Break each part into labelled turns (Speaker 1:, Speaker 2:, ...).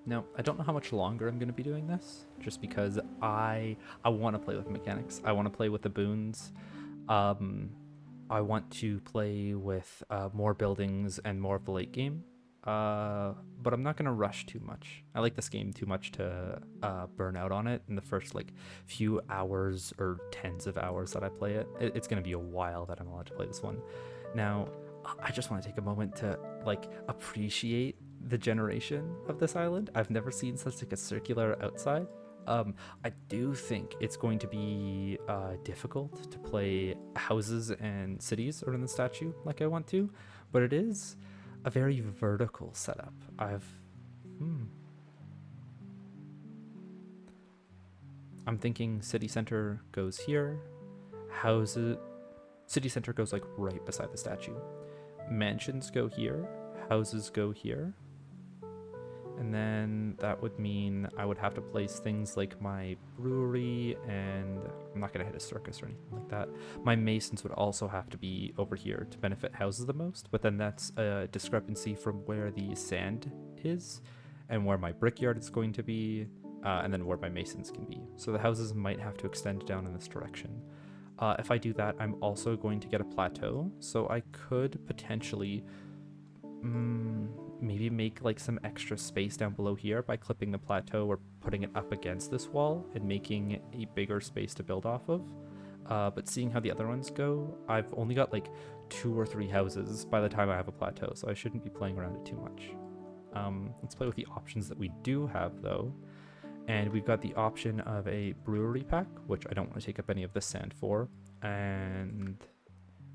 Speaker 1: Now, I don't know how much longer I'm going to be doing this, just because I want to play with mechanics. I want to play with the boons. Um, I want to play with more buildings and more of the late game. But I'm not going to rush too much. I like this game too much to burn out on it in the first like few hours or tens of hours that I play it. It's going to be a while that I'm allowed to play this one. Now, I just want to take a moment to like appreciate the generation of this island. I've never seen such like a circular outside. Um, I do think it's going to be difficult to play houses and cities around the statue like I want to, but it is a very vertical setup. Hmm, I'm thinking city center goes here, houses, city center goes like right beside the statue. Mansions go here, houses go here, and then that would mean I would have to place things like my brewery, and I'm not going to hit a circus or anything like that. My masons would also have to be over here to benefit houses the most, but then that's a discrepancy from where the sand is and where my brickyard is going to be, and then where my masons can be. So the houses might have to extend down in this direction. If I do that, I'm also going to get a plateau, so I could potentially maybe make like some extra space down below here by clipping the plateau or putting it up against this wall and making a bigger space to build off of. But seeing how the other ones go, I've only got like 2 or 3 houses by the time I have a plateau, so I shouldn't be playing around it too much. Let's play with the options that we do have though. And we've got the option of a brewery pack, which I don't want to take up any of the sand for, and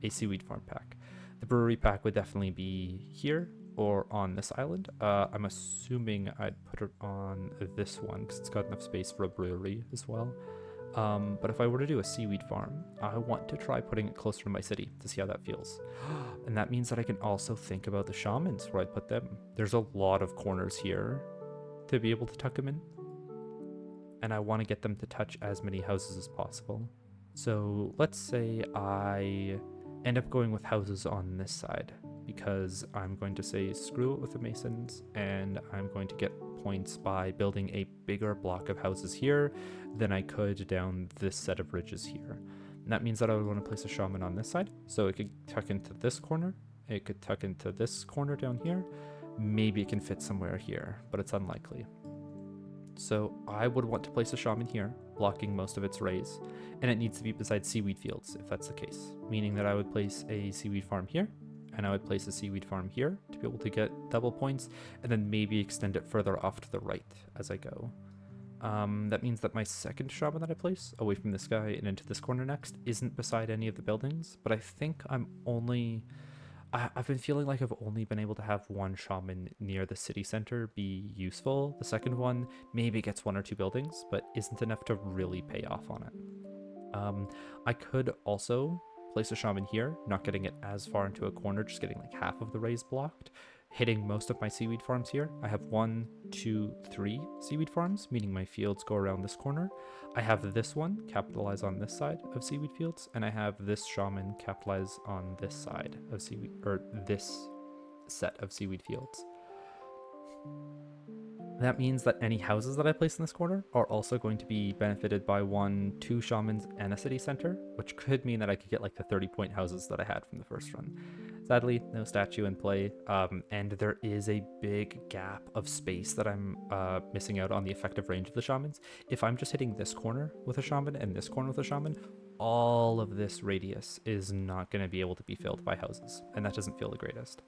Speaker 1: a seaweed farm pack. The brewery pack would definitely be here or on this island. I'm assuming I'd put it on this one because it's got enough space for a brewery as well. But if I were to do a seaweed farm, I want to try putting it closer to my city to see how that feels. And that means that I can also think about the shamans where I put them. There's a lot of corners here to be able to tuck them in, and I want to get them to touch as many houses as possible. So let's say I end up going with houses on this side because I'm going to say screw it with the masons, and I'm going to get points by building a bigger block of houses here than I could down this set of ridges here. And that means that I would want to place a shaman on this side, so it could tuck into this corner, it could tuck into this corner down here, maybe it can fit somewhere here, but it's unlikely. So I would want to place a shaman here, blocking most of its rays, and it needs to be beside seaweed fields if that's the case, meaning that I would place a seaweed farm here, and I would place a seaweed farm here to be able to get double points, and then maybe extend it further off to the right as I go. That means that my second shaman that I place, away from this guy and into this corner next, isn't beside any of the buildings, but I think I've been feeling like I've only been able to have one shaman near the city center be useful. The second one maybe gets 1 or 2 buildings, but isn't enough to really pay off on it. I could also place a shaman here, not getting it as far into a corner, just getting like half of the rays blocked, hitting most of my seaweed farms here. I have 1, 2, 3 seaweed farms, meaning my fields go around this corner. I have this one capitalize on this side of seaweed fields, and I have this shaman capitalize on this side of seaweed, or this set of seaweed fields. That means that any houses that I place in this corner are also going to be benefited by 1, 2 shamans and a city center, which could mean that I could get like the 30-point houses that I had from the first run. Sadly, no statue in play, and there is a big gap of space that I'm missing out on the effective range of the shamans. If I'm just hitting this corner with a shaman and this corner with a shaman, all of this radius is not going to be able to be filled by houses, and that doesn't feel the greatest.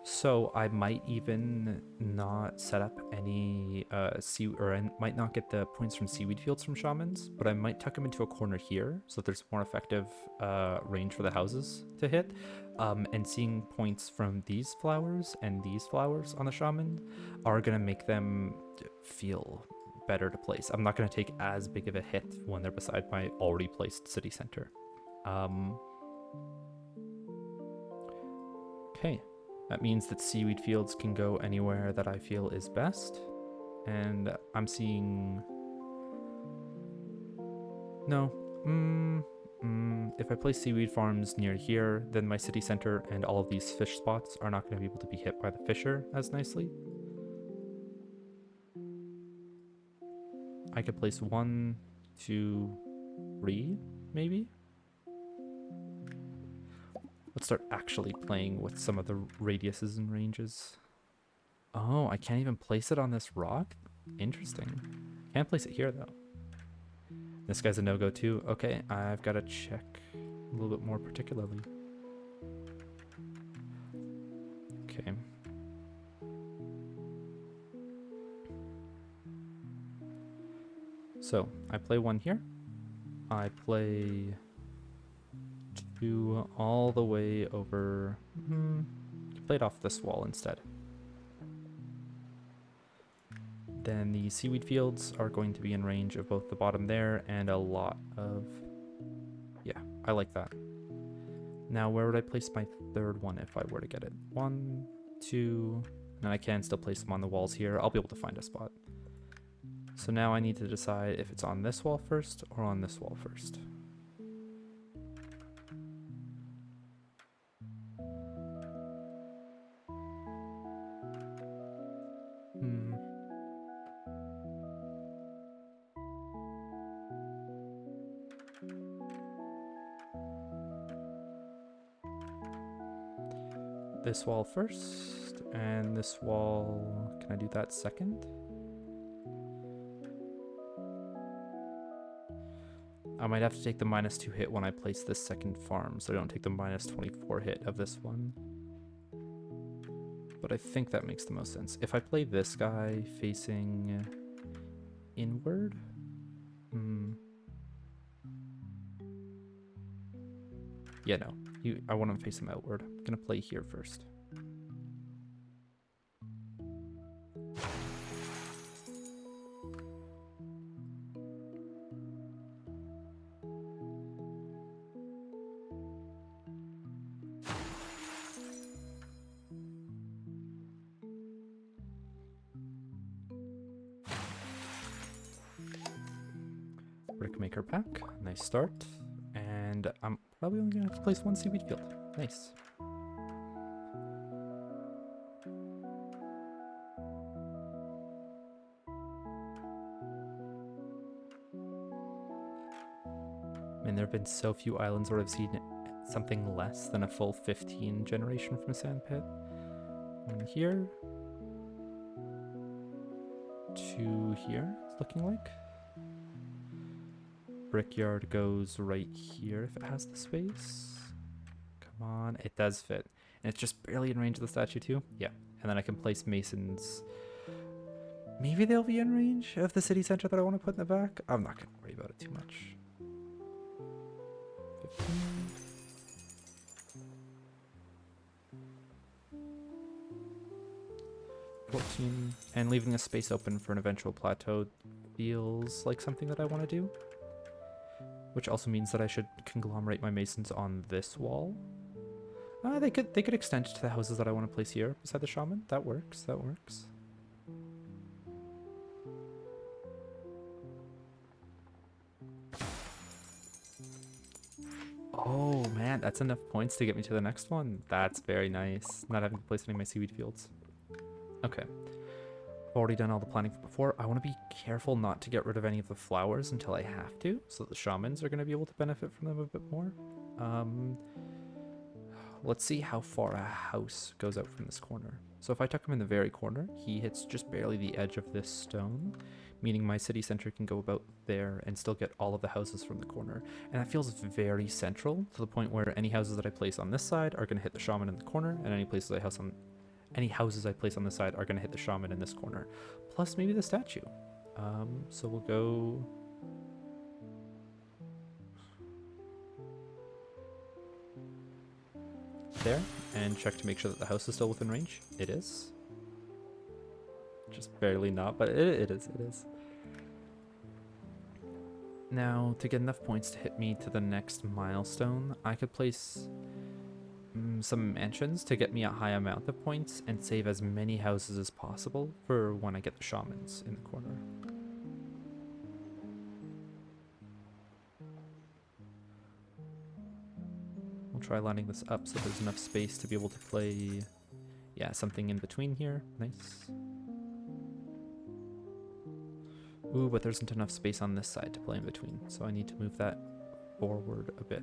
Speaker 1: So I might even not set up any I might not get the points from seaweed fields from shamans, but I might tuck them into a corner here so that there's more effective range for the houses to hit. And seeing points from these flowers and these flowers on the shaman are gonna make them feel better to place. I'm not gonna take as big of a hit when they're beside my already placed city center. Okay. That means that seaweed fields can go anywhere that I feel is best. And I'm seeing... No. If I place seaweed farms near here, then my city center and all of these fish spots are not going to be able to be hit by the fisher as nicely. I could place 1, 2, 3, maybe? Let's start actually playing with some of the radiuses and ranges. Oh, I can't even place it on this rock? Interesting. Can't place it here, though. This guy's a no-go, too. Okay, I've got to check a little bit more particularly. Okay. So, I play 1 here. I play 2 all the way over... play it off this wall instead. Then the seaweed fields are going to be in range of both the bottom there and a lot of... Yeah, I like that. Now, where would I place my third one if I were to get it? 1, 2, and I can still place them on the walls here. I'll be able to find a spot. So now I need to decide if it's on this wall first or on this wall first. This wall first, and this wall, can I do that second? I might have to take the -2 hit when I place this second farm, so I don't take the -24 hit of this one. But I think that makes the most sense. If I play this guy facing inward, yeah, no. I want to face him outward. I'm gonna play here first. Brickmaker pack, nice start. And I'm probably only gonna have to place 1 seaweed field. Nice. And there have been so few islands where I've seen something less than a full 15 generation from a sandpit. 1 here. 2 here, it's looking like. Brickyard goes right here if it has the space. Come on, it does fit. And it's just barely in range of the statue too? Yeah, and then I can place masons. Maybe they'll be in range of the city center that I want to put in the back. I'm not going to worry about it too much. 15. And leaving a space open for an eventual plateau feels like something that I want to do. Which also means that I should conglomerate my masons on this wall. They could extend to the houses that I want to place here beside the shaman. That works, that works. Oh man, that's enough points to get me to the next one. That's very nice. Not having to place any of my seaweed fields. Okay. I've already done all the planning for before. I want to be careful not to get rid of any of the flowers until I have to, so that the shamans are going to be able to benefit from them a bit more. Let's see how far a house goes out from this corner. So if I tuck him in the very corner, he hits just barely the edge of this stone, meaning my city center can go about there and still get all of the houses from the corner. And that feels very central, to the point where any houses that I place on this side are going to hit the shaman in the corner, and any houses I place on this side are going to hit the shaman in this corner. Plus maybe the statue. So we'll go... there, and check to make sure that the house is still within range. It is. Just barely not, but it is. Now, to get enough points to hit me to the next milestone, I could place some mansions to get me a high amount of points and save as many houses as possible for when I get the shamans in the corner. We'll try lining this up so there's enough space to be able to play, yeah, something in between here. Nice. Ooh, but there isn't enough space on this side to play in between, so I need to move that forward a bit.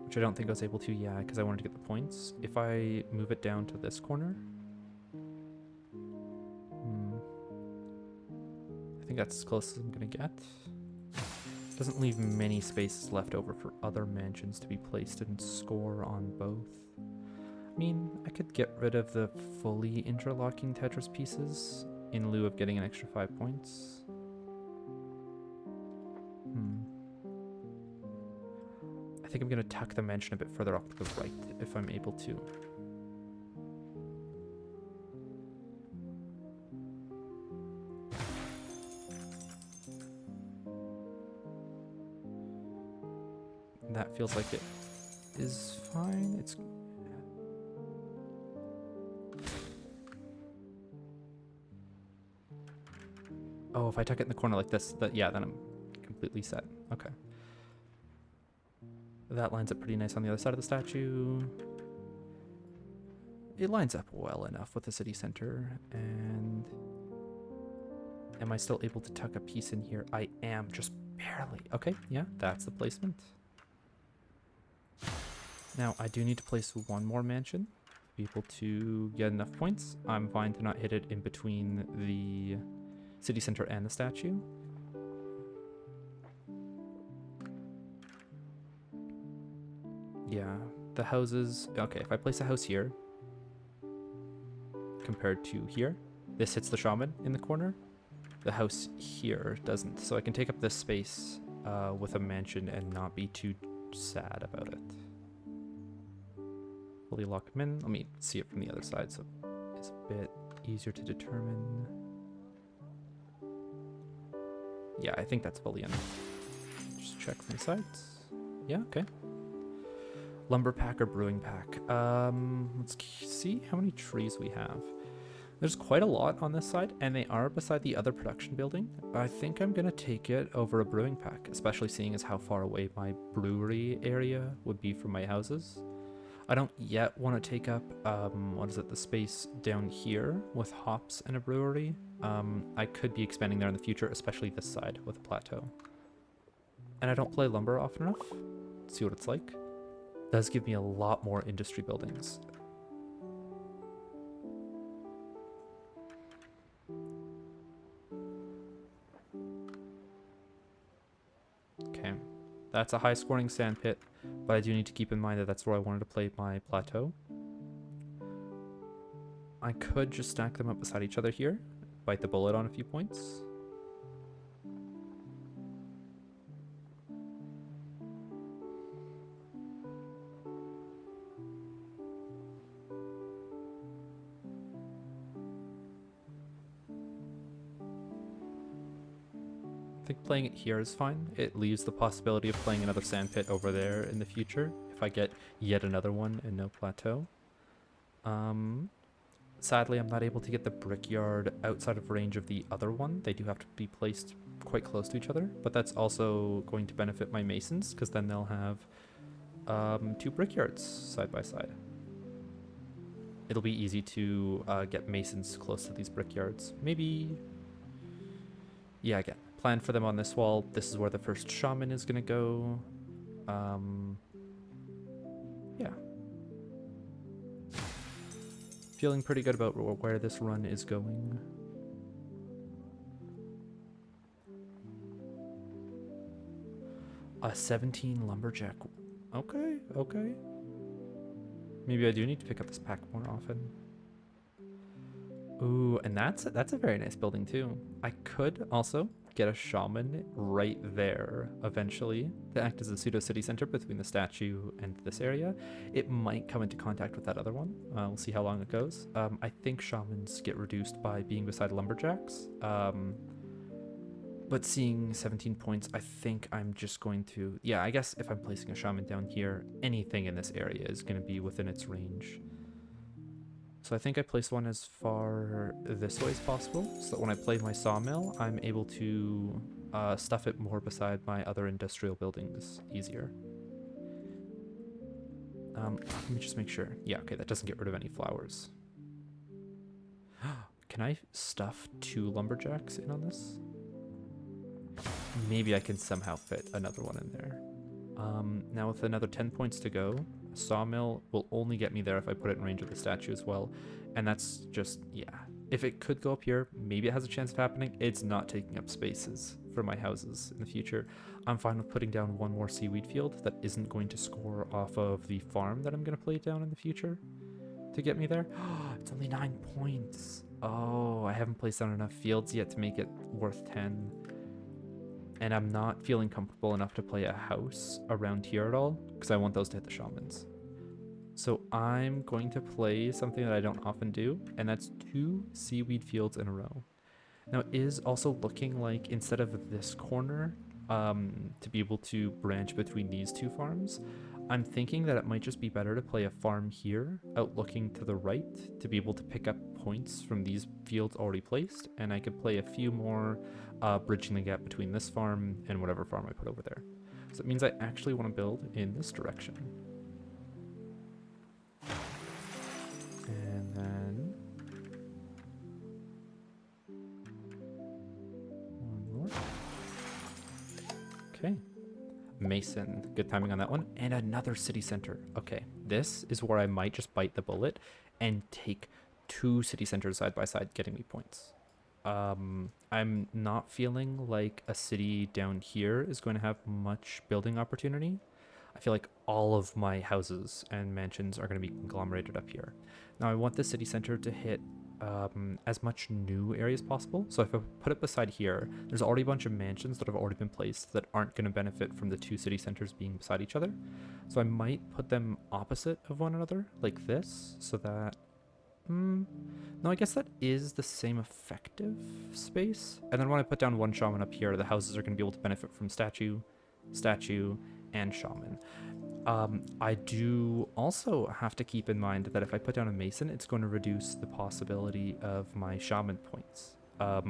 Speaker 1: Which I don't think I was able to, yeah, because I wanted to get the points. If I move it down to this corner... I think that's as close as I'm going to get. Doesn't leave many spaces left over for other mansions to be placed and score on both. I mean, I could get rid of the fully interlocking Tetris pieces in lieu of getting an extra 5 points. I think I'm going to tuck the mansion a bit further off to the right if I'm able to. That feels like it is fine. It's... Oh, if I tuck it in the corner like this, yeah, then I'm completely set. Okay. That lines up pretty nice on the other side of the statue. It lines up well enough with the city center. And am I still able to tuck a piece in here? I am, just barely. Okay, yeah, that's the placement. Now, I do need to place one more mansion to be able to get enough points. I'm fine to not hit it in between the city center and the statue. Yeah, the houses... Okay, if I place a house here, compared to here, this hits the shaman in the corner. The house here doesn't. So I can take up this space with a mansion and not be too sad about it. Fully lock them in. Let me see it from the other side so it's a bit easier to determine. Yeah, I think that's fully in. Just check from the sides. Yeah, okay. Lumber pack or brewing pack? Let's see how many trees we have. There's quite a lot on this side, and they are beside the other production building. I think I'm going to take it over a brewing pack, especially seeing as how far away my brewery area would be from my houses. I don't yet want to take up, the space down here with hops and a brewery. I could be expanding there in the future, especially this side with a plateau. And I don't play lumber often enough. Let's see what it's like. It does give me a lot more industry buildings. Okay, that's a high scoring sand pit, but I do need to keep in mind that that's where I wanted to play my plateau. I could just stack them up beside each other here, bite the bullet on a few points. I think playing it here is fine. It leaves the possibility of playing another sandpit over there in the future if I get yet another one and no plateau. Sadly, I'm not able to get the brickyard outside of range of the other one. They do have to be placed quite close to each other, but that's also going to benefit my masons because then they'll have 2 brickyards side by side. It'll be easy to get masons close to these brickyards. Maybe... Yeah, again, plan for them on this wall. This is where the first shaman is going to go. Yeah. Feeling pretty good about where this run is going. A 17 lumberjack. Okay, okay. Maybe I do need to pick up this pack more often. Ooh, and that's a very nice building too. I could also get a shaman right there eventually to act as a pseudo city center between the statue and this area. It might come into contact with that other one. We'll see how long it goes. I think shamans get reduced by being beside lumberjacks. But seeing 17 points, I think I'm just going to... Yeah, I guess if I'm placing a shaman down here, anything in this area is going to be within its range. So I think I place one as far this way as possible, so that when I play my sawmill, I'm able to stuff it more beside my other industrial buildings easier. Let me just make sure. Yeah, okay, that doesn't get rid of any flowers. Can I stuff 2 lumberjacks in on this? Maybe I can somehow fit another one in there. Now with another 10 points to go, a sawmill will only get me there if I put it in range of the statue as well. And that's just, yeah. If it could go up here, maybe it has a chance of happening. It's not taking up spaces for my houses in the future. I'm fine with putting down one more seaweed field that isn't going to score off of the farm that I'm going to play down in the future to get me there. It's only 9 points. Oh, I haven't placed down enough fields yet to make it worth 10. And I'm not feeling comfortable enough to play a house around here at all because I want those to hit the shamans. So I'm going to play something that I don't often do, and that's 2 seaweed fields in a row. Now it is also looking like instead of this corner, to be able to branch between these 2 farms, I'm thinking that it might just be better to play a farm here, out looking to the right, to be able to pick up points from these fields already placed, and I could play a few more bridging the gap between this farm and whatever farm I put over there. So it means I actually want to build in this direction. And then one more. Okay. Mason, good timing on that one. And another city center. Okay, this is where I might just bite the bullet and take 2 city centers side by side, getting me points. I'm not feeling like a city down here is going to have much building opportunity. I feel like all of my houses and mansions are going to be conglomerated up here. Now I want the city center to hit as much new area as possible. So if I put it beside here, there's already a bunch of mansions that have already been placed that aren't going to benefit from the 2 city centers being beside each other. So I might put them opposite of one another like this, so that no, I guess that is the same effective space. And then when I put down one shaman up here, the houses are going to be able to benefit from statue, and shaman. I do also have to keep in mind that if I put down a mason, it's going to reduce the possibility of my shaman points. I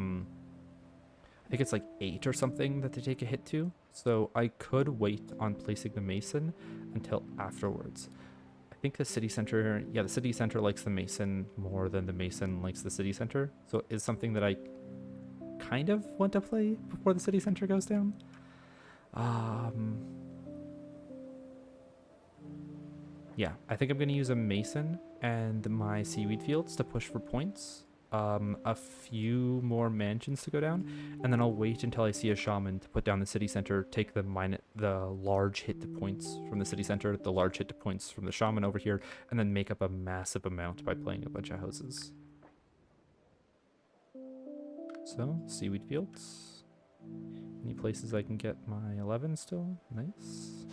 Speaker 1: think it's like 8 or something that they take a hit to. So I could wait on placing the mason until afterwards. I think the city center, yeah, the city center likes the mason more than the mason likes the city center. So it is something that I kind of want to play before the city center goes down. Yeah, I think I'm going to use a mason and my seaweed fields to push for points. A few more mansions to go down, and then I'll wait until I see a shaman to put down the city center, take the large hit to points from the city center, the large hit to points from the shaman over here, and then make up a massive amount by playing a bunch of houses. So, seaweed fields. Any places I can get my 11 still? Nice.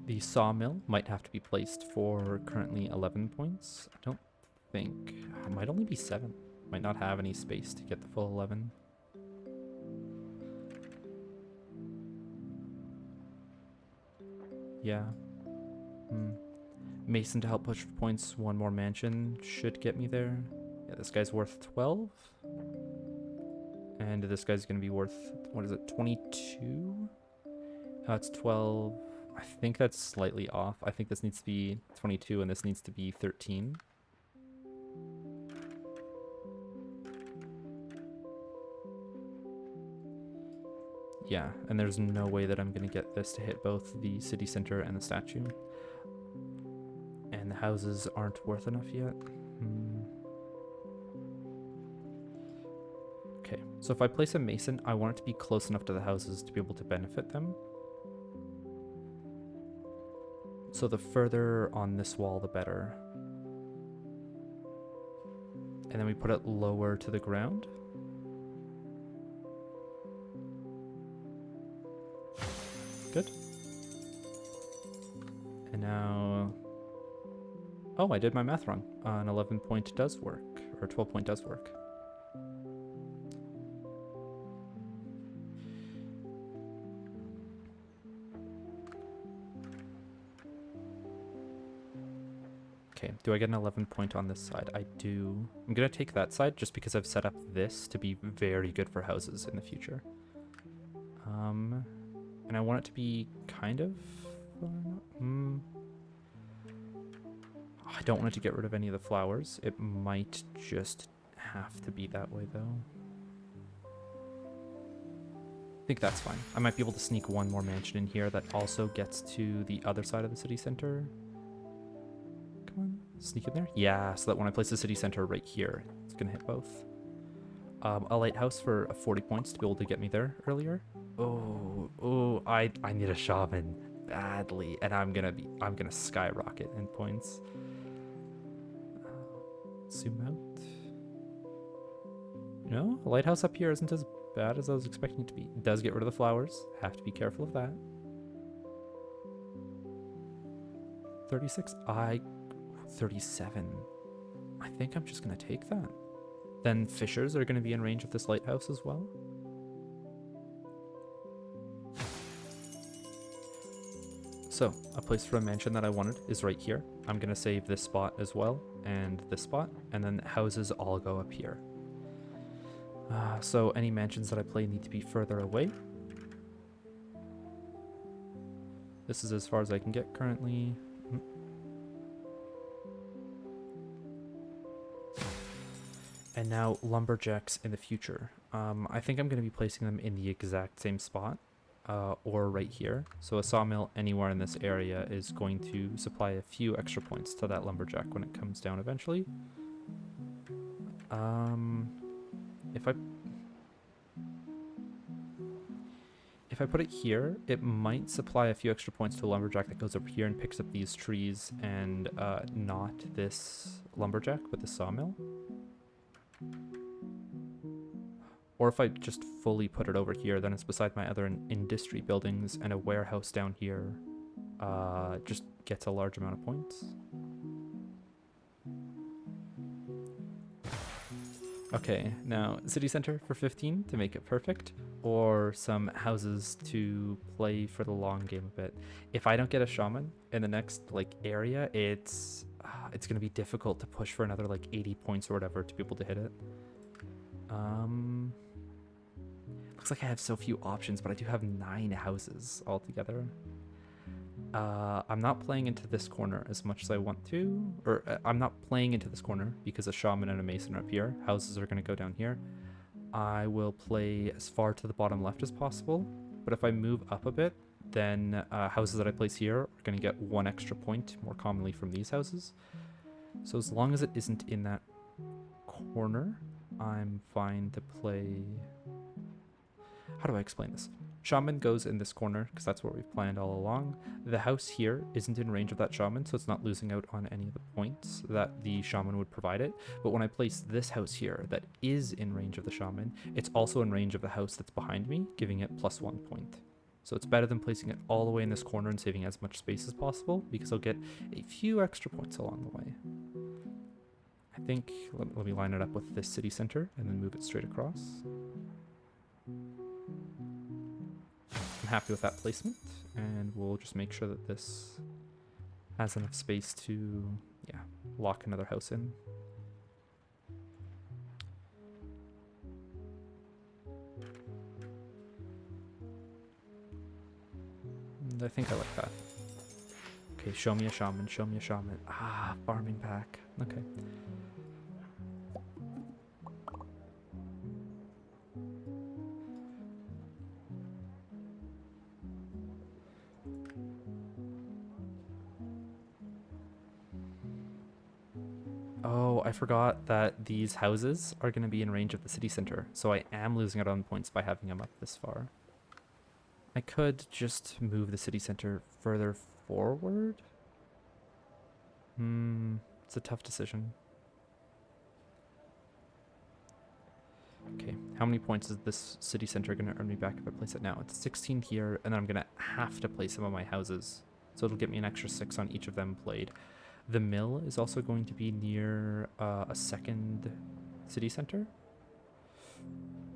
Speaker 1: The sawmill might have to be placed for currently 11 points. I don't think. It might only be 7. Might not have any space to get the full 11. Yeah. Mason to help push for points. One more mansion should get me there. Yeah, this guy's worth 12. And this guy's going to be worth, what is it, 22? It's 12. I think that's slightly off. I think this needs to be 22 and this needs to be 13. Yeah, and there's no way that I'm going to get this to hit both the city center and the statue. And the houses aren't worth enough yet. Okay, so if I place a mason, I want it to be close enough to the houses to be able to benefit them. So the further on this wall, the better. And then we put it lower to the ground. Good. And now... Oh, I did my math wrong. An 11 point does work, or 12 point does work. Okay, do I get an 11 point on this side? I do. I'm going to take that side just because I've set up this to be very good for houses in the future. And And I want it to be kind of... I don't want it to get rid of any of the flowers. It might just have to be that way, though. I think that's fine. I might be able to sneak one more mansion in here that also gets to the other side of the city center. Come on, sneak in there. Yeah, so that when I place the city center right here, it's going to hit both. A lighthouse for 40 points to be able to get me there earlier. Oh, I need a shaman badly, and I'm gonna skyrocket in points. Zoom out. No, a lighthouse up here isn't as bad as I was expecting it to be. It does get rid of the flowers. Have to be careful of that. 36. 37. I think I'm just gonna take that. Then fishers are gonna be in range of this lighthouse as well. So, a place for a mansion that I wanted is right here. I'm going to save this spot as well, and this spot, and then houses all go up here. So any mansions that I play need to be further away. This is as far as I can get currently. And now lumberjacks in the future. I think I'm going to be placing them in the exact same spot. Or right here. So a sawmill anywhere in this area is going to supply a few extra points to that lumberjack when it comes down eventually. If I put it here, it might supply a few extra points to a lumberjack that goes up here and picks up these trees and not this lumberjack, but the sawmill. Or if I just fully put it over here, then it's beside my other industry buildings, and a warehouse down here just gets a large amount of points. Okay, now city center for 15 to make it perfect, or some houses to play for the long game a bit. If I don't get a shaman in the next area, it's gonna be difficult to push for another 80 points or whatever to be able to hit it. Looks like I have so few options, but I do have 9 houses altogether. I'm not playing into this corner as much as I want to, or I'm not playing into this corner because a shaman and a mason are up here. Houses are going to go down here. I will play as far to the bottom left as possible, but if I move up a bit, then houses that I place here are going to get 1 extra point more commonly from these houses. So as long as it isn't in that corner, I'm fine to play... How do I explain this? Shaman goes in this corner because that's what we've planned all along. The house here isn't in range of that shaman, so it's not losing out on any of the points that the shaman would provide it. But when I place this house here that is in range of the shaman, it's also in range of the house that's behind me, giving it +1 point. So it's better than placing it all the way in this corner and saving as much space as possible, because I'll get a few extra points along the way. I think, let me line it up with this city center and then move it straight across. I'm happy with that placement, and we'll just make sure that this has enough space to, yeah, lock another house in. And I think I like that. Okay, show me a shaman, show me a shaman. Ah, farming pack. Okay. Oh, I forgot that these houses are going to be in range of the city center, so I am losing out on points by having them up this far. I could just move the city center further forward. It's a tough decision. Okay, how many points is this city center going to earn me back if I place it now? It's 16 here, and then I'm going to have to place some of my houses. So it'll get me an extra 6 on each of them played. The mill is also going to be near a second city center.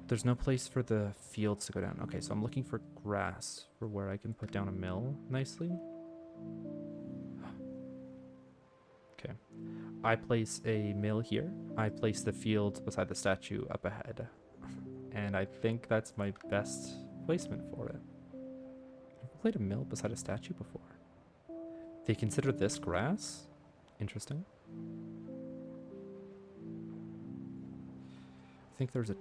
Speaker 1: There's no place for the fields to go down. Okay, so I'm looking for grass for where I can put down a mill nicely. Okay. I place a mill here. I place the fields beside the statue up ahead. And I think that's my best placement for it. played a mill beside a statue before. They consider this grass? Interesting. I think there's a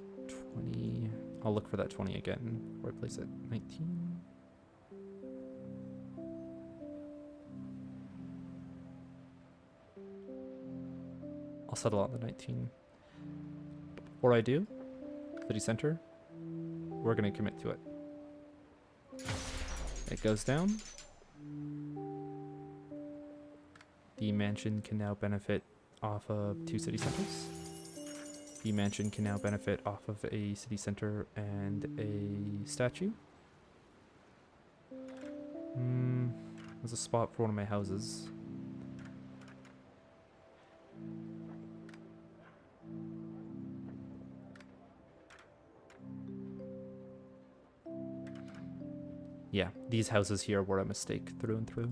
Speaker 1: 20. I'll look for that 20 again before I place it. 19. I'll settle on the 19. But before I do, city center, we're going to commit to it. It goes down. The mansion can now benefit off of 2 city centers. The mansion can now benefit off of a city center and a statue. There's a spot for one of my houses. Yeah, these houses here were a mistake through and through.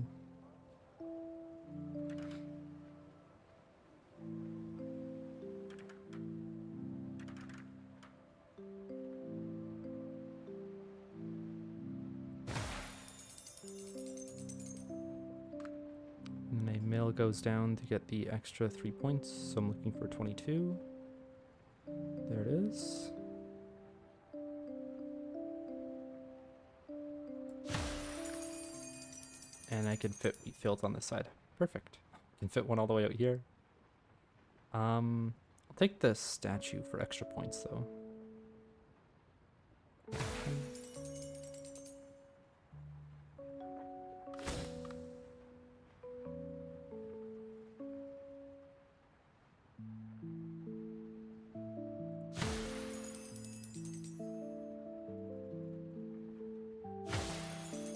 Speaker 1: My mill goes down to get the extra 3 points, so I'm looking for 22. There it is. And I can fit wheat fields on this side. Perfect. Can fit one all the way out here. I'll take the statue for extra points though.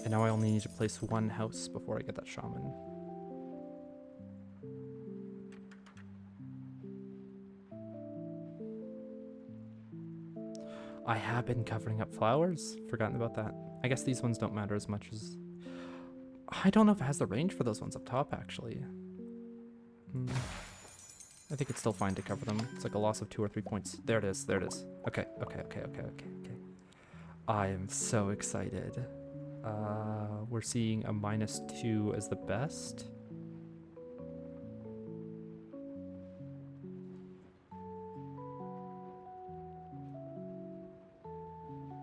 Speaker 1: And now I only need to place one house before I get that shaman. I have been covering up flowers. Forgotten about that. I guess these ones don't matter as much as... I don't know if it has the range for those ones up top, actually. I think it's still fine to cover them. It's like a loss of 2 or 3 points. There it is. There it is. Okay. I am so excited. We're seeing a -2 as the best.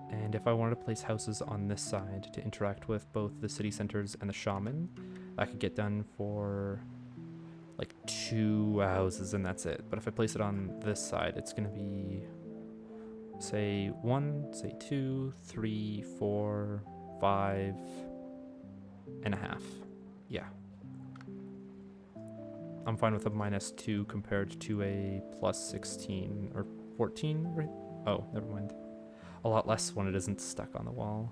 Speaker 1: And if I wanted to place houses on this side to interact with both the city centers and the shaman, I could get done for like 2 houses and that's it. But if I place it on this side, it's going to be, say 1, say 2, 3, 4, 5 and a half. Yeah. I'm fine with a -2 compared to a +16 or 14, right? Oh, never mind. A lot less when it isn't stuck on the wall.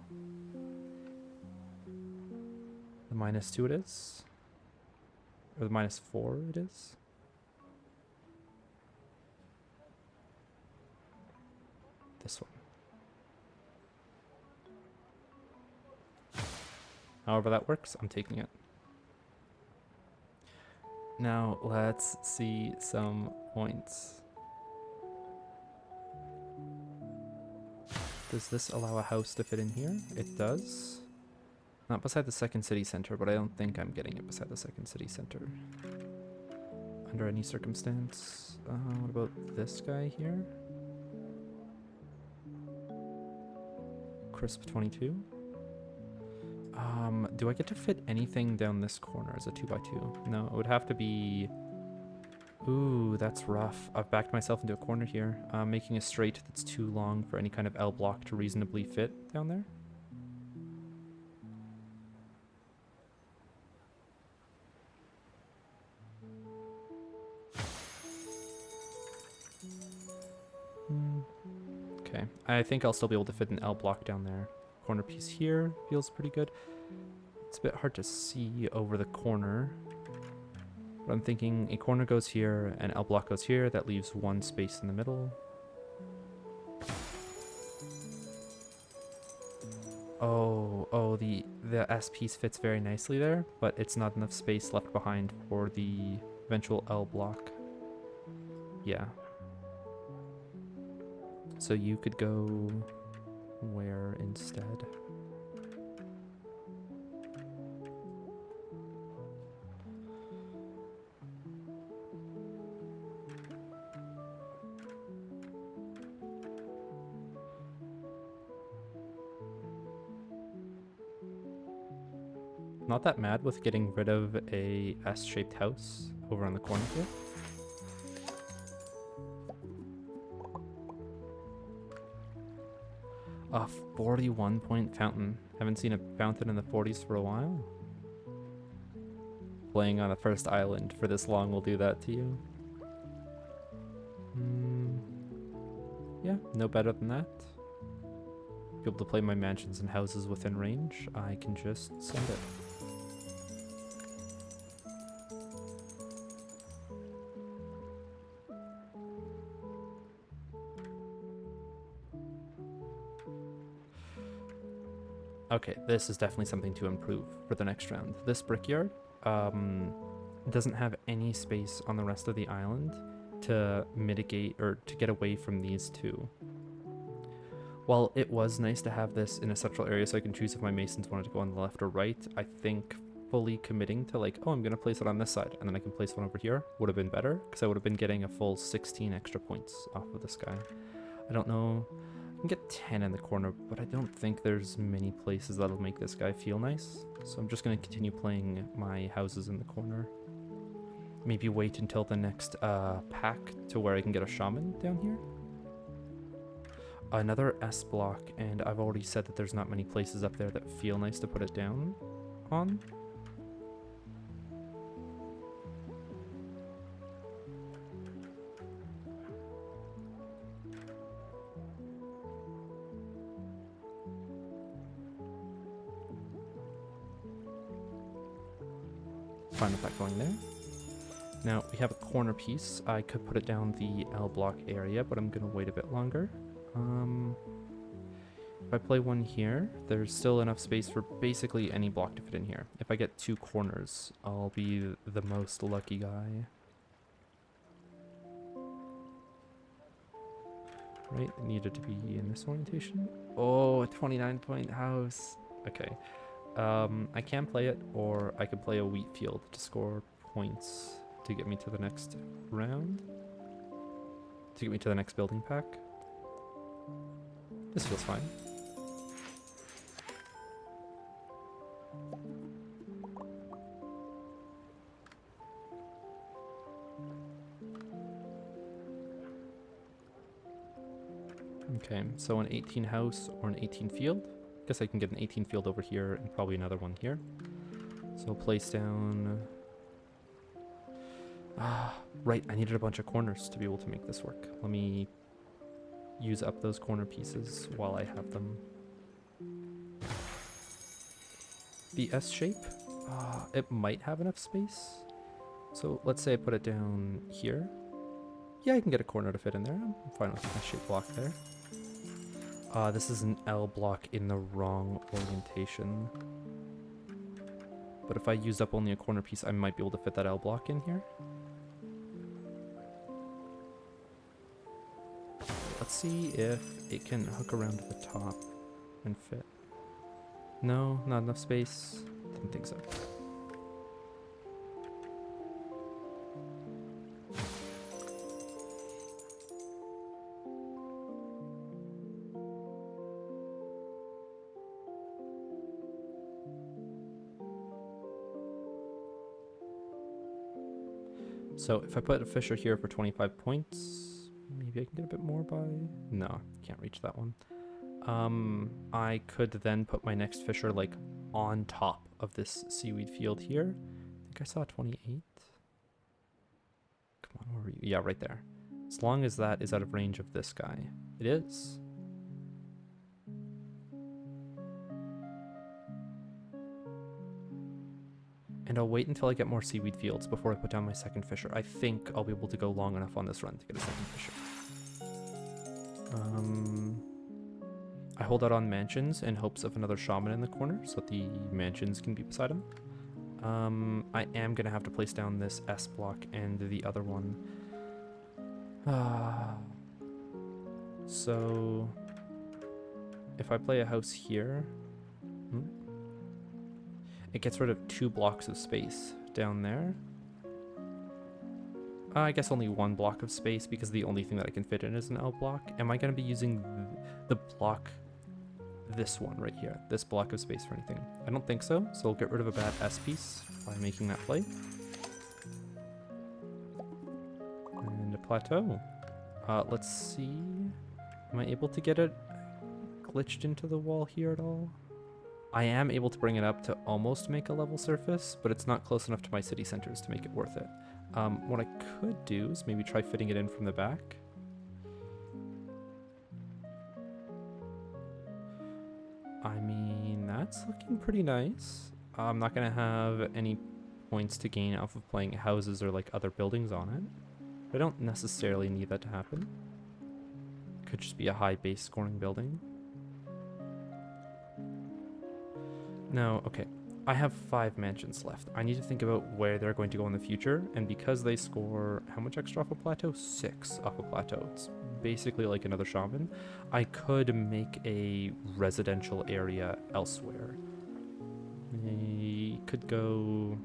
Speaker 1: The -2 it is? Or the -4 it is? This one. However that works, I'm taking it. Now let's see some points. Does this allow a house to fit in here? It does. Not beside the second city center, but I don't think I'm getting it beside the second city center. Under any circumstance. What about this guy here? Crisp 22. Do I get to fit anything down this corner as a 2x2? No, it would have to be... Ooh, that's rough. I've backed myself into a corner here. Making a straight that's too long for any kind of L block to reasonably fit down there. Okay, I think I'll still be able to fit an L block down there. Corner piece here feels pretty good. It's a bit hard to see over the corner. But I'm thinking a corner goes here, an L block goes here. That leaves one space in the middle. Oh, the S piece fits very nicely there, but it's not enough space left behind for the eventual L block. Yeah. So you could go where instead? Not that mad with getting rid of a S-shaped house over on the corner here. A 41 point fountain. Haven't seen a fountain in the 40s for a while. Playing on the first island for this long will do that to you. Yeah, no better than that. Be able to play my mansions and houses within range. I can just send it. Okay, this is definitely something to improve for the next round. This brickyard doesn't have any space on the rest of the island to mitigate or to get away from these two. While it was nice to have this in a central area so I can choose if my masons wanted to go on the left or right, I think fully committing to like, oh, I'm going to place it on this side and then I can place one over here would have been better because I would have been getting a full 16 extra points off of this guy. I don't know. I can get 10 in the corner, but I don't think there's many places that'll make this guy feel nice. So I'm just going to continue playing my houses in the corner. Maybe wait until the next pack to where I can get a shaman down here. Another S block, and I've already said that there's not many places up there that feel nice to put it down on. Fine with that going there. Now we have a corner piece. I could put it down the L block area, but I'm gonna wait a bit longer. If I play one here, there's still enough space for basically any block to fit in here. If I get two corners, I'll be the most lucky guy. Right, it needed to be in this orientation. Oh, a 29 point house. Okay. I can play it, or I could play a wheat field to score points to get me to the next round. To get me to the next building pack. This feels fine. Okay, so an 18 house or an 18 field. Guess I can get an 18 field over here and probably another one here. So place down... right, I needed a bunch of corners to be able to make this work. Let me use up those corner pieces while I have them. The S shape, it might have enough space. So let's say I put it down here. Yeah, I can get a corner to fit in there. I'm fine with an S-shaped block there. This is an L block in the wrong orientation. But if I use up only a corner piece, I might be able to fit that L block in here. Let's see if it can hook around to the top and fit. No, not enough space. Didn't think so. So if I put a fissure here for 25 points, maybe I can get a bit more by... No, can't reach that one. I could then put my next fissure like on top of this seaweed field here. I think I saw 28. Come on, where were you? Yeah, right there. As long as that is out of range of this guy. It is. And I'll wait until I get more seaweed fields before I put down my second fissure. I think I'll be able to go long enough on this run to get a second fissure. I hold out on mansions in hopes of another shaman in the corner so that the mansions can be beside him. I am going to have to place down this S block and the other one. So if I play a house here, it gets rid of 2 blocks of space down there. I guess only 1 block of space because the only thing that I can fit in is an L block. Am I going to be using the block, this one right here, this block of space for anything? I don't think so, so we'll get rid of a bad S piece by making that play. And a plateau. Let's see. Am I able to get it glitched into the wall here at all? I am able to bring it up to almost make a level surface, but it's not close enough to my city centers to make it worth it. What I could do is maybe try fitting it in from the back. I mean, that's looking pretty nice. I'm not going to have any points to gain off of playing houses or like other buildings on it. I don't necessarily need that to happen. Could just be a high base scoring building. No, okay. I have 5 mansions left. I need to think about where they're going to go in the future, and because they score how much extra off a plateau? 6 off a plateau. It's basically like another shaman. I could make a residential area elsewhere. I could go...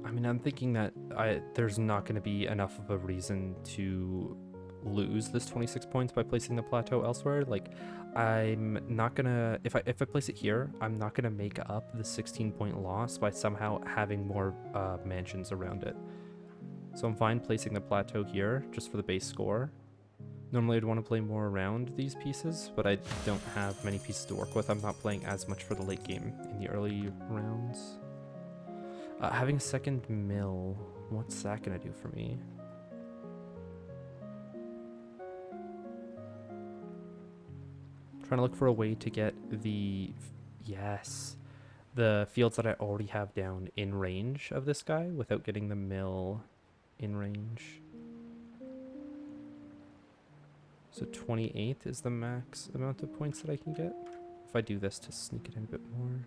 Speaker 1: I mean, I'm thinking that there's not going to be enough of a reason to lose this 26 points by placing the plateau elsewhere. Like, I'm not going to... If I place it here, I'm not going to make up the 16-point loss by somehow having more mansions around it. So I'm fine placing the plateau here, just for the base score. Normally I'd want to play more around these pieces, but I don't have many pieces to work with. I'm not playing as much for the late game in the early rounds. Having a second mill, what's that gonna do for me? Trying to look for a way to get the fields that I already have down in range of this guy without getting the mill in range. So 28 is the max amount of points that I can get. If I do this to sneak it in a bit more.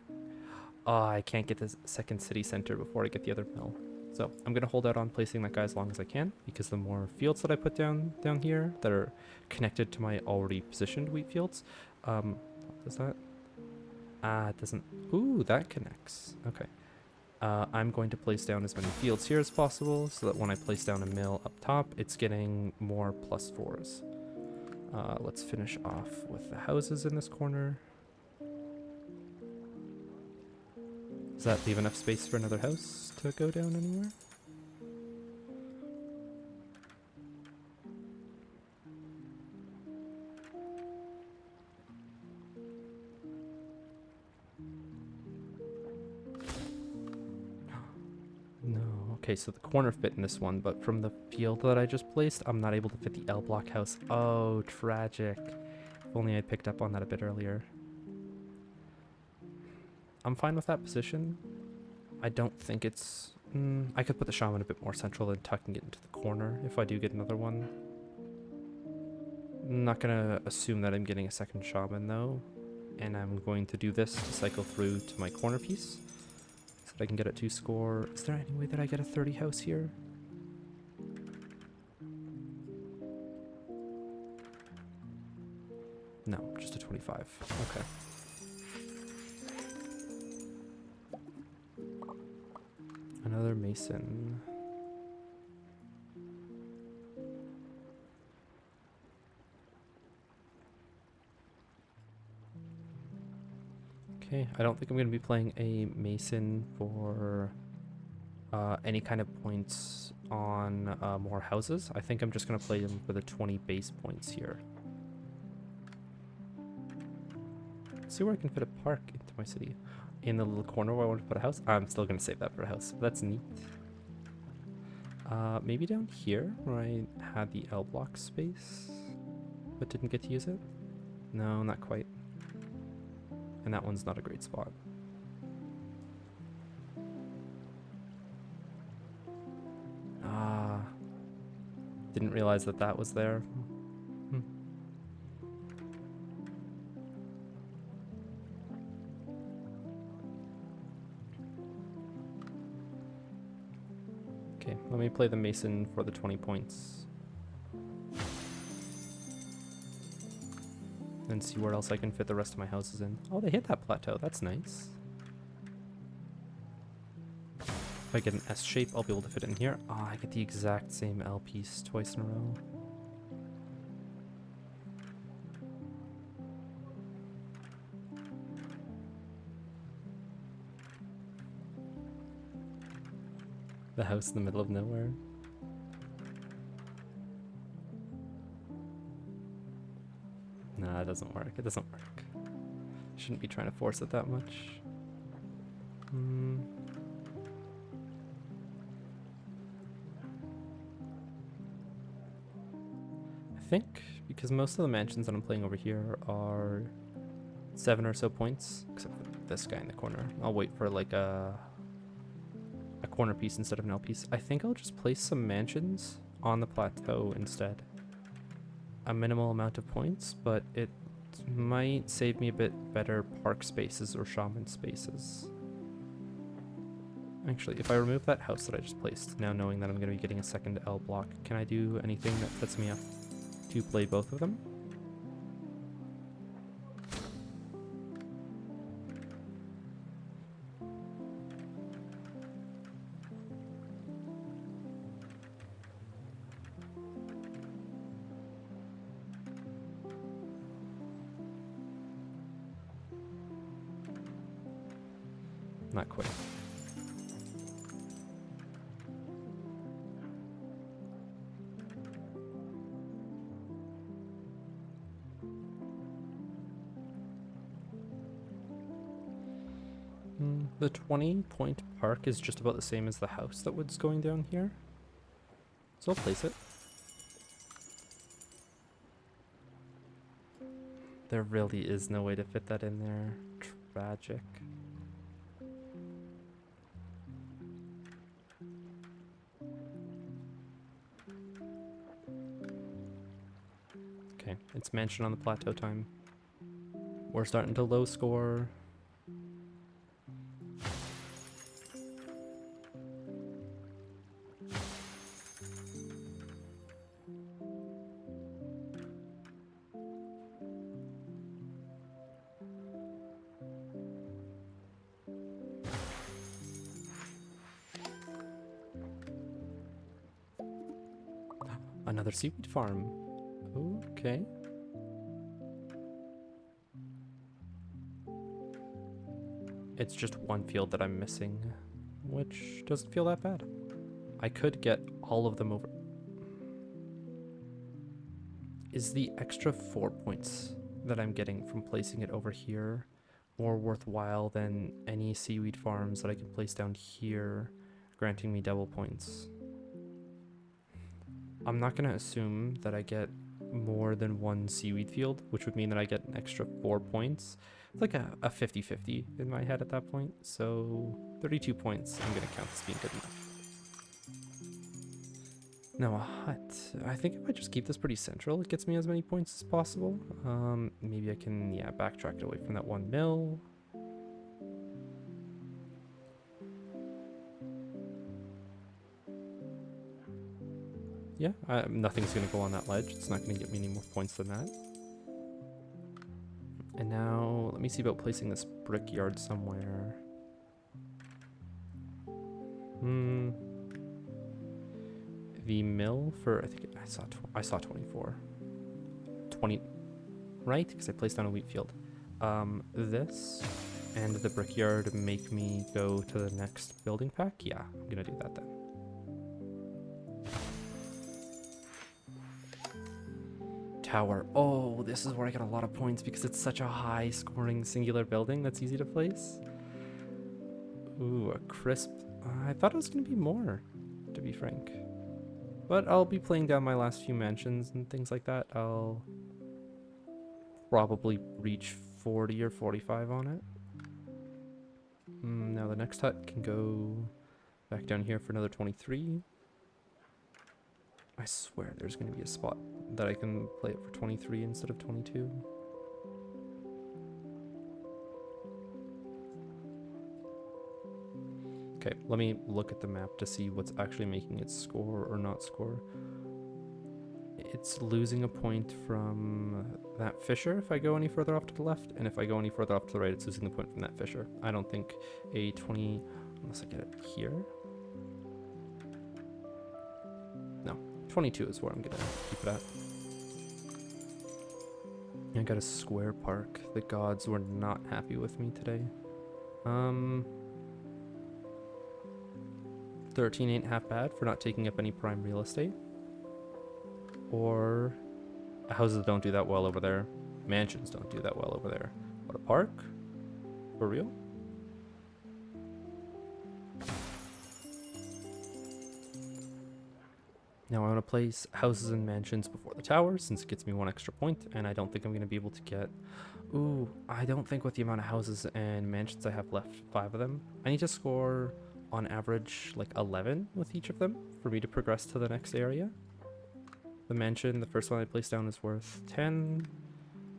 Speaker 1: Oh, I can't get the second city center before I get the other mill. So I'm going to hold out on placing that guy as long as I can, because the more fields that I put down here that are connected to my already positioned wheat fields, does that? It doesn't. Ooh, that connects. Okay. I'm going to place down as many fields here as possible so that when I place down a mill up top, it's getting more +4s. Let's finish off with the houses in this corner. Does that leave enough space for another house to go down anywhere? No. Okay, so the corner fit in this one, but from the field that I just placed, I'm not able to fit the L block house. Oh, tragic. If only I picked up on that a bit earlier. I'm fine with that position. I don't think it's... I could put the shaman a bit more central and tucking it into the corner if I do get another one. I'm not going to assume that I'm getting a second shaman though. And I'm going to do this to cycle through to my corner piece so that I can get it to score. Is there any way that I get a 30 house here? No, just a 25. Okay. Another mason. Okay, I don't think I'm going to be playing a mason for any kind of points on more houses. I think I'm just going to play them for the 20 base points here. Let's see where I can fit a park into my city. In the little corner where I want to put a house. I'm still going to save that for a house. That's neat. Maybe down here where I had the L block space, but didn't get to use it? No, not quite. And that one's not a great spot. Didn't realize that that was there. Okay, let me play the mason for the 20 points. and see where else I can fit the rest of my houses in. Oh, they hit that plateau. That's nice. If I get an S shape, I'll be able to fit it in here. Oh, I get the exact same L piece twice in a row. The house in the middle of nowhere. Nah, it doesn't work. It doesn't work. Shouldn't be trying to force it that much. I think because most of the mansions that I'm playing over here are 7 or so points, except for this guy in the corner. I'll wait for like a corner piece instead of an L piece. I think I'll just place some mansions on the plateau instead. A minimal amount of points, but it might save me a bit better park spaces or shaman spaces. Actually, if I remove that house that I just placed, now knowing that I'm going to be getting a second L block, can I do anything that sets me up to play both of them? Not quite. The 20-point park is just about the same as the house that was going down here. So I'll place it. There really is no way to fit that in there. Tragic. Okay, it's mansion on the plateau time. We're starting to low score. Another seaweed farm. Okay. It's just one field that I'm missing, which doesn't feel that bad. I could get all of them over. Is the extra 4 points that I'm getting from placing it over here more worthwhile than any seaweed farms that I can place down here, granting me double points? I'm not going to assume that I get more than one seaweed field, which would mean that I get an extra 4 points. It's like a 50-50 in my head at that point. So 32 points, I'm going to count as being good enough. Now a hut. I think if I just keep this pretty central, it gets me as many points as possible. Maybe I can, backtrack it away from that 1 mil. Yeah, nothing's going to go on that ledge. It's not going to get me any more points than that. And now, let me see about placing this brickyard somewhere. The mill for, I think I saw 24. 20, right? Because I placed down a wheat field. This and the brickyard make me go to the next building pack. Yeah, I'm going to do that then. Tower. Oh, this is where I get a lot of points because it's such a high scoring singular building that's easy to place. Ooh, a crisp. I thought it was going to be more, to be frank. But I'll be playing down my last few mansions and things like that. I'll probably reach 40 or 45 on it. Now the next hut can go back down here for another 23. I swear there's going to be a spot that I can play it for 23 instead of 22. Okay, let me look at the map to see what's actually making it score or not score. it's losing a point from that fissure if I go any further off to the left, and if I go any further off to the right, it's losing the point from that fissure. I don't think a 20, unless I get it here. No, 22 is where I'm gonna keep it at. I got a square park. The gods were not happy with me today. 13 ain't half bad for not taking up any prime real estate. Or houses don't do that well over there. Mansions don't do that well over there. But a park? For real? Now I want to place houses and mansions before the towers since it gets me 1 extra point, and I don't think I'm going to be able to get... Ooh, I don't think with the amount of houses and mansions I have left, 5 of them, I need to score on average like 11 with each of them for me to progress to the next area. The mansion, the first one I placed down, is worth 10.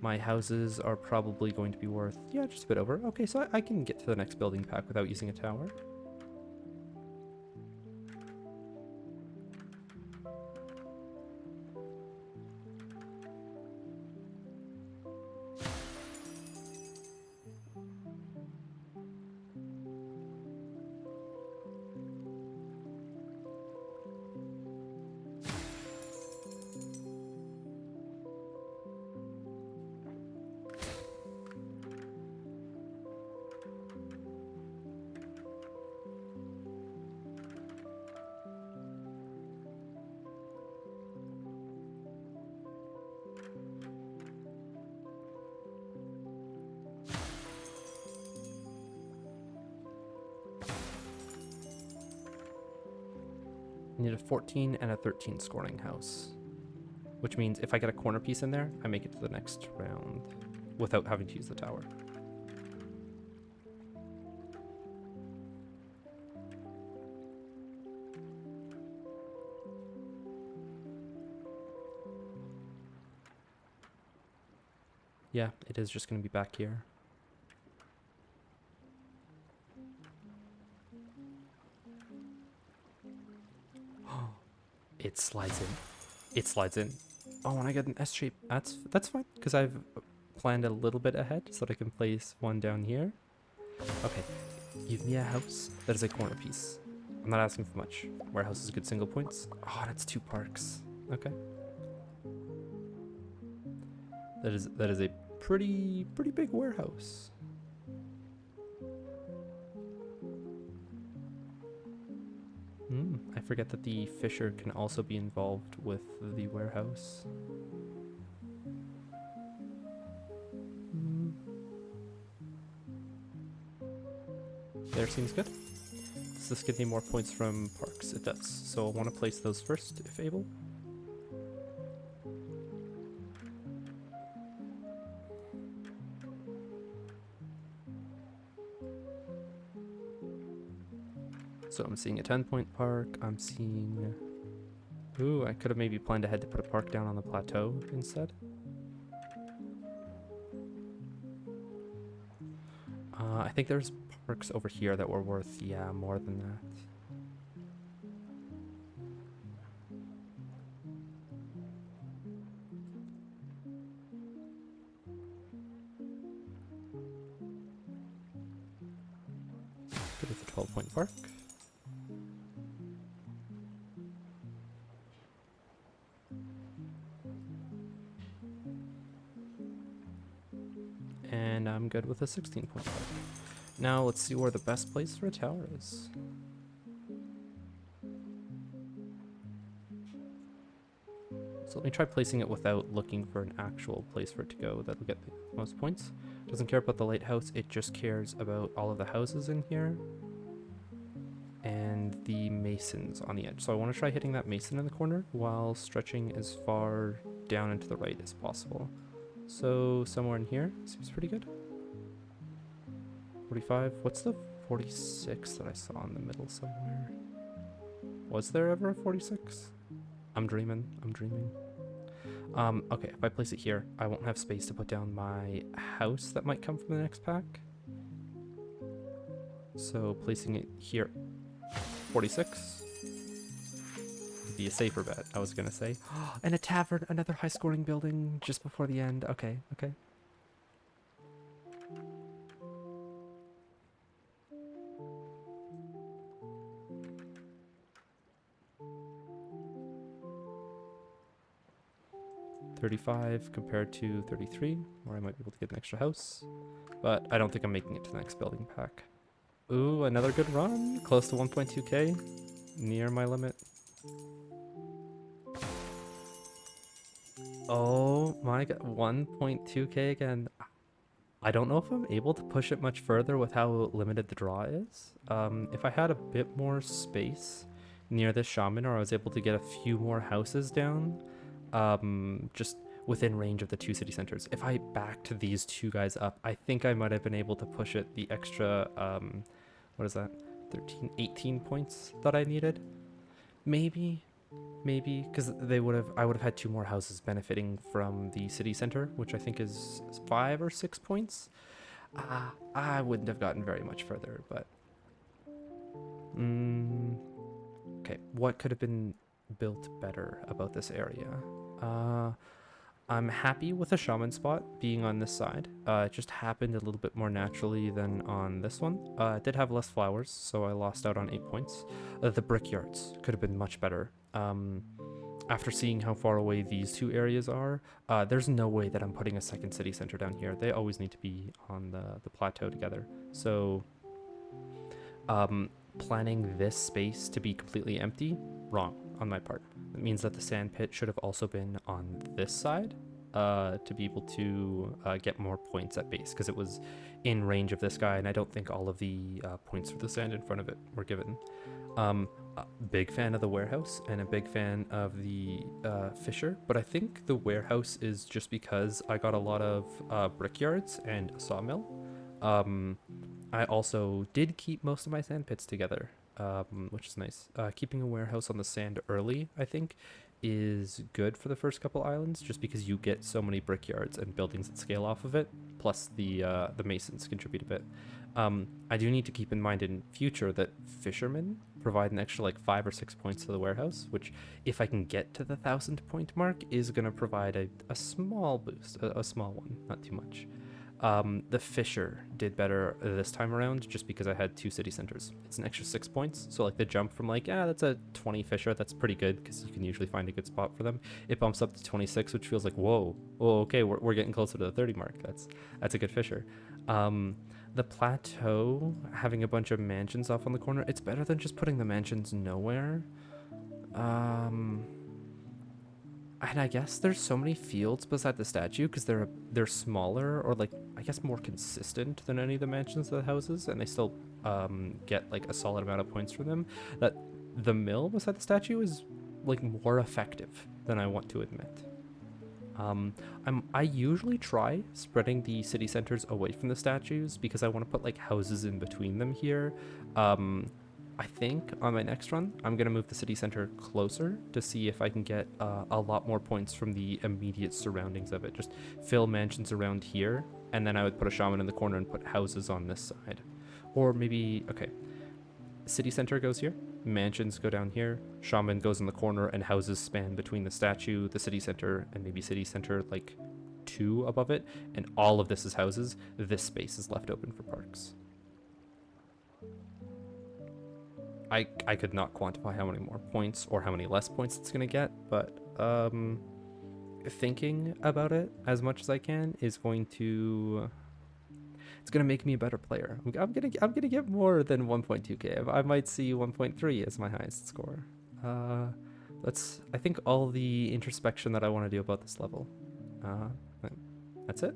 Speaker 1: My houses are probably going to be worth, yeah, just a bit over. Okay, so I can get to the next building pack without using a tower. I need a 14 and a 13 scoring house, which means if I get a corner piece in there, I make it to the next round without having to use the tower. Yeah, it is just going to be back here. It slides in. It slides in. Oh, and I get an S shape. That's fine, because I've planned a little bit ahead so that I can place one down here. Okay, give me a house that is a corner piece. I'm not asking for much. Warehouse is good single points. Oh, that's 2 parks. Okay. That is a pretty big warehouse. I forget that the fissure can also be involved with the warehouse. There seems good. Does this give me more points from parks? It does. So I want to place those first, if able. So I'm seeing a 10-point park. I'm seeing... Ooh, I could have maybe planned ahead to put a park down on the plateau instead. I think there's parks over here that were worth, yeah, more than that. Good with the 12-point park. And I'm good with a 16-point park. Now let's see where the best place for a tower is. So let me try placing it without looking for an actual place for it to go that will get the most points. Doesn't care about the lighthouse, it just cares about all of the houses in here and the masons on the edge. So I want to try hitting that mason in the corner while stretching as far down and to the right as possible. So somewhere in here seems pretty good. 45. What's the 46 that I saw in the middle somewhere? Was there ever a 46? I'm dreaming. Okay, if I place it here, I won't have space to put down my house that might come from the next pack. So placing it here, 46. be a safer bet, I was gonna say. And a tavern, another high scoring building just before the end. Okay, okay. $35 compared to 33, where I might be able to get an extra house. But I don't think I'm making it to the next building pack. Ooh, another good run. Close to 1.2k. Near my limit. Oh my god, 1.2k again. I don't know if I'm able to push it much further with how limited the draw is. If I had a bit more space near this shaman, or I was able to get a few more houses down, just within range of the two city centers. If I backed these two guys up, I think I might have been able to push it the extra, what is that, 13, 18 points that I needed. Maybe, because I would have had two more houses benefiting from the city center, which I think is 5 or 6 points. I wouldn't have gotten very much further, but okay, what could have been built better about this area? I'm happy with the shaman spot being on this side. It just happened a little bit more naturally than on this one. It did have less flowers, so I lost out on 8 points. The brickyards could have been much better. After seeing how far away these two areas are, there's no way that I'm putting a second city center down here. They always need to be on the plateau together. So planning this space to be completely empty, wrong on my part. It means that the sand pit should have also been on this side to be able to get more points at base, because it was in range of this guy, and I don't think all of the points for the sand in front of it were given. Big fan of the warehouse and a big fan of the fisher, but I think the warehouse is just because I got a lot of brickyards and a sawmill. I also did keep most of my sand pits together, which is nice. Keeping a warehouse on the sand early, I think, is good for the first couple islands, just because you get so many brickyards and buildings that scale off of it, plus the masons contribute a bit. I do need to keep in mind in future that fishermen provide an extra like 5 or 6 points to the warehouse, which if I can get to the 1,000 point mark is going to provide a small boost, a small one, not too much. The fisher did better this time around just because I had 2 city centers. It's an extra 6 points, so like the jump from like, that's a 20 fisher, that's pretty good because you can usually find a good spot for them. It bumps up to 26, which feels like, whoa, okay, we're getting closer to the 30 mark. That's a good fisher. The plateau, having a bunch of mansions off on the corner, it's better than just putting the mansions nowhere. And I guess there's so many fields beside the statue because they're smaller, or like I guess more consistent than any of the mansions or the houses, and they still get like a solid amount of points from them, that the mill beside the statue is like more effective than I want to admit. I usually try spreading the city centers away from the statues because I want to put like houses in between them here. I think on my next run, I'm going to move the city center closer to see if I can get a lot more points from the immediate surroundings of it. Just fill mansions around here, and then I would put a shaman in the corner and put houses on this side. Or maybe, okay, city center goes here, mansions go down here, shaman goes in the corner, and houses span between the statue, the city center, and maybe city center like 2 above it, and all of this is houses. This space is left open for parks. I could not quantify how many more points or how many less points it's gonna get, but thinking about it as much as I can is going to, it's gonna make me a better player. I'm gonna get more than 1.2k. I might see 1.3 as my highest score. That's I think all the introspection that I want to do about this level. That's it.